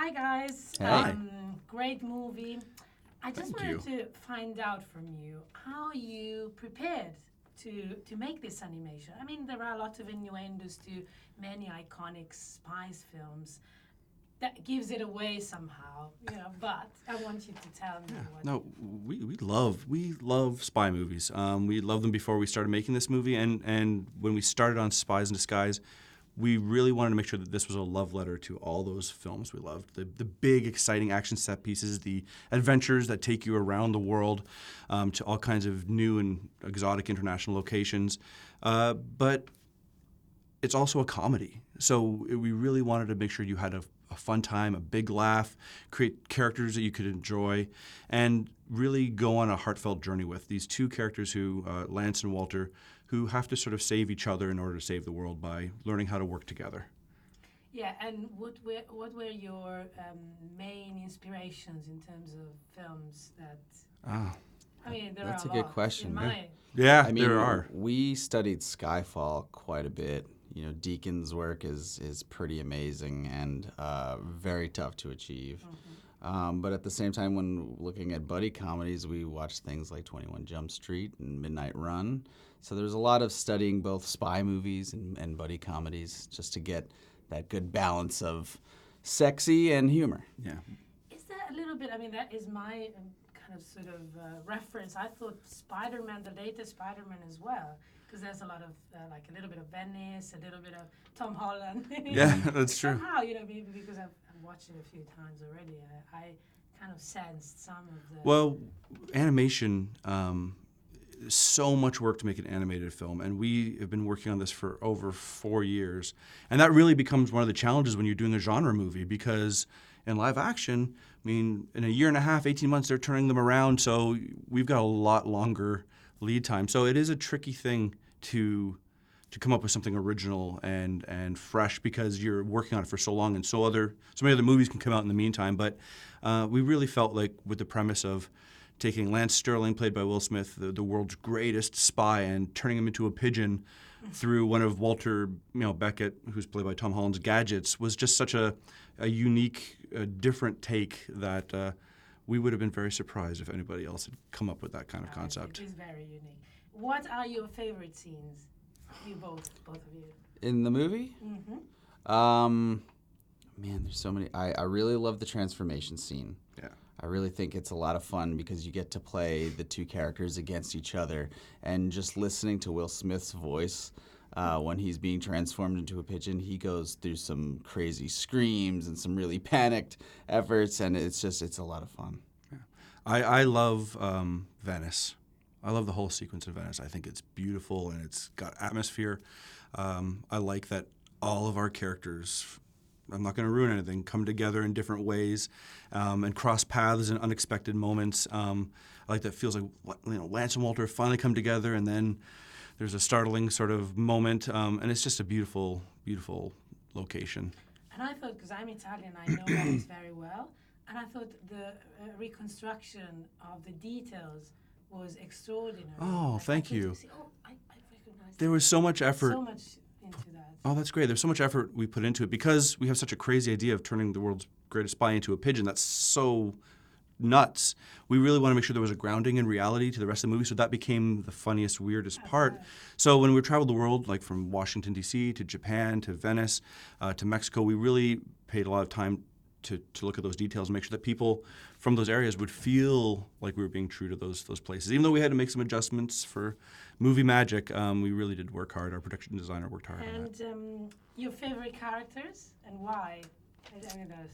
Hi guys. Hi. Great movie. I just Thank wanted to find out from you how you prepared to make this animation. I mean, there are a lot of innuendos to many iconic Spies films. That gives it away somehow, but I want you to tell me what. No, we love spy movies. We loved them before we started making this movie, and when we started on Spies in Disguise, we really wanted to make sure that this was a love letter to all those films we loved. The big, exciting action set pieces, the adventures that take you around the world to all kinds of new and exotic international locations. But it's also a comedy. So we really wanted to make sure you had a fun time, a big laugh, create characters that you could enjoy, and really go on a heartfelt journey with these two characters who, Lance and Walter, who have to sort of save each other in order to save the world by learning how to work together. Yeah, and what were your main inspirations in terms of films that? I mean, there That's are a good lot. question. In my, Yeah, I mean, there are. we studied Skyfall quite a bit. You know, Deacon's work is pretty amazing and very tough to achieve. But at the same time, when looking at buddy comedies, we watched things like 21 Jump Street and Midnight Run. So there's a lot of studying both spy movies and buddy comedies just to get that good balance of sexy and humor. Yeah. Is that a little bit? I mean, that is my kind of sort of reference. I thought Spider-Man, the latest Spider-Man as well, because there's a lot of like a little bit of Venice, a little bit of Tom Holland. Yeah, that's true. Somehow, maybe because I've watched it a few times already, I kind of sensed some of the. Well, animation, so much work to make an animated film, and we have been working on this for over 4 years. And that really becomes one of the challenges when you're doing a genre movie, because in live action, I mean, in a year and a half, 18 months, they're turning them around, so we've got a lot longer lead time. So it is a tricky thing to come up with something original and fresh, because you're working on it for so long, and so many other movies can come out in the meantime. But we really felt like, with the premise of taking Lance Sterling, played by Will Smith, the world's greatest spy, and turning him into a pigeon through one of Walter Beckett, who's played by Tom Holland's gadgets, was just such a unique, different take that we would have been very surprised if anybody else had come up with that kind of concept. It is very unique. What are your favorite scenes? You both of you. In the movie? Man, there's so many. I really love the transformation scene. Yeah. I really think it's a lot of fun because you get to play the two characters against each other, and just listening to Will Smith's voice when he's being transformed into a pigeon, he goes through some crazy screams and some really panicked efforts, and it's a lot of fun. Yeah. I love Venice. I love the whole sequence of Venice. I think it's beautiful and it's got atmosphere. I like that all of our characters, I'm not going to ruin anything, come together in different ways and cross paths in unexpected moments. I like that it feels like Lance and Walter finally come together, and then there's a startling sort of moment, and it's just a beautiful, beautiful location. And I thought, because I'm Italian, I know Venice very well, and I thought the reconstruction of the details was extraordinary. Oh, thank you. I recognize There was so much effort. so much into that. Oh, that's great. There's so much effort we put into it because we have such a crazy idea of turning the world's greatest spy into a pigeon. That's so nuts. We really want to make sure there was a grounding in reality to the rest of the movie, so that became the funniest, weirdest part. Right. So when we traveled the world, like from Washington, D.C. to Japan to Venice to Mexico, we really paid a lot of time to look at those details and make sure that people from those areas would feel like we were being true to those places. Even though we had to make some adjustments for movie magic, we really did work hard. Our production designer worked hard on that. And your favorite characters and why? Any of those?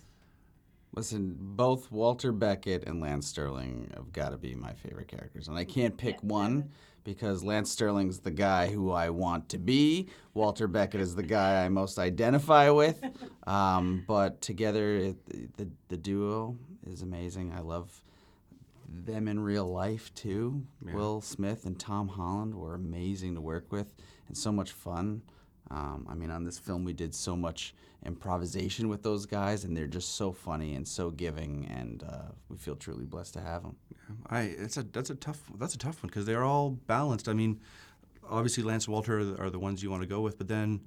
Listen, both Walter Beckett and Lance Sterling have got to be my favorite characters. And I can't pick one because Lance Sterling's the guy who I want to be. Walter Beckett is the guy I most identify with. But together, the duo is amazing. I love them in real life, too. Yeah. Will Smith and Tom Holland were amazing to work with and so much fun. I mean, on this film, we did so much improvisation with those guys, and they're just so funny and so giving, and we feel truly blessed to have them. Yeah, that's a tough one because they're all balanced. I mean, obviously Lance and Walter are the ones you want to go with, but then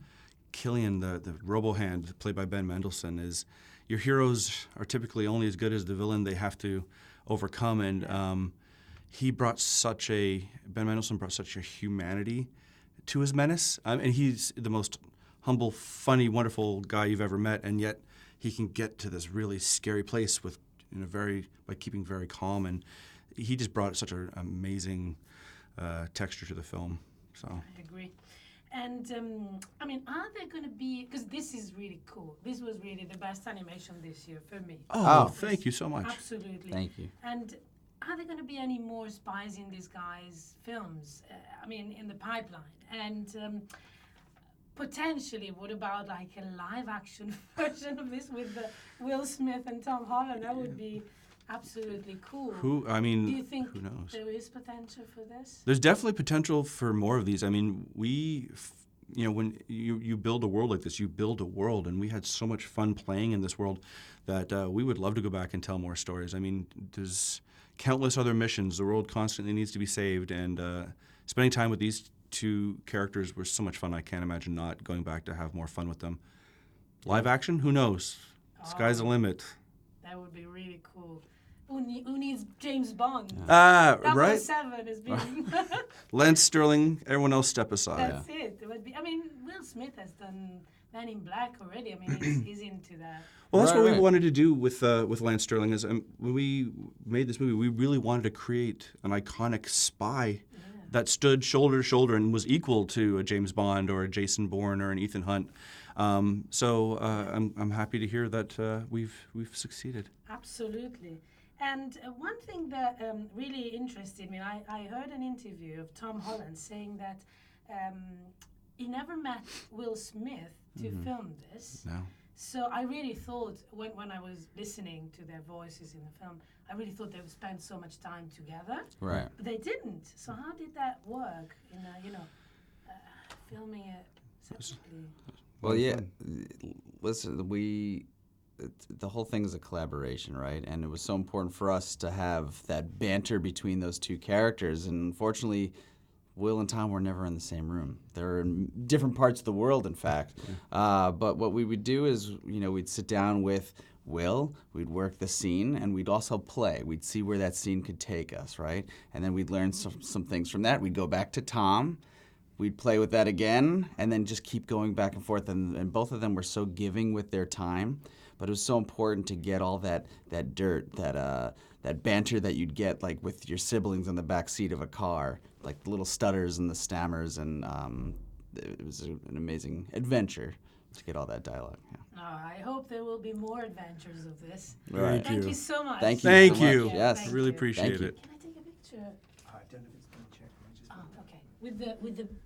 Killian, the Robohand, played by Ben Mendelsohn, is your heroes are typically only as good as the villain they have to overcome, and Ben Mendelsohn brought such a humanity to his menace, and he's the most humble, funny, wonderful guy you've ever met, and yet he can get to this really scary place by keeping very calm, and he just brought such an amazing texture to the film. So I agree. And I mean, are there going to be, because this is really cool. This was really the best animation this year for me. Oh, thank you so much. Absolutely. Thank you. And are there going to be any more Spies in Disguise films? In the pipeline? And potentially, what about like a live-action version of this with Will Smith and Tom Holland? That would be absolutely cool. Do you think who knows? There is potential for this? There's definitely potential for more of these. I mean, when you build a world like this, you build a world, and we had so much fun playing in this world that we would love to go back and tell more stories. I mean, there's countless other missions. The world constantly needs to be saved, and spending time with these two characters was so much fun. I can't imagine not going back to have more fun with them. Live action? Who knows? Sky's the limit. That would be really cool. Who needs James Bond? Right? 007 has been... Lance Sterling, everyone else step aside. That's it. It would be, Will Smith has done Man in Black already. He's into that. Well, that's what we wanted to do with Lance Sterling. Is when we made this movie, we really wanted to create an iconic spy that stood shoulder to shoulder and was equal to a James Bond or a Jason Bourne or an Ethan Hunt. So I'm happy to hear that we've succeeded. Absolutely. And one thing that really interested me, I heard an interview of Tom Holland saying that he never met Will Smith to film this. No. So I really thought, when I was listening to their voices in the film, I really thought they would spend so much time together. Right. But they didn't. So how did that work in, filming it separately? Well, yeah. Listen, the whole thing is a collaboration, right? And it was so important for us to have that banter between those two characters. And unfortunately, Will and Tom were never in the same room. They're in different parts of the world, in fact. But what we would do is, we'd sit down with Will, we'd work the scene, and we'd also play. We'd see where that scene could take us, right? And then we'd learn some things from that. We'd go back to Tom. We'd play with that again, and then just keep going back and forth. And both of them were so giving with their time. But it was so important to get all that dirt, that banter that you'd get like with your siblings in the back seat of a car, like the little stutters and the stammers, and it was an amazing adventure to get all that dialogue. Yeah. I hope there will be more adventures of this. Right. Thank you so much. Thank you. Thank so much. you. Yes. Thank Really you. appreciate Thank you. it. Can I take a picture? I don't know if it's been checked. Oh, okay. With the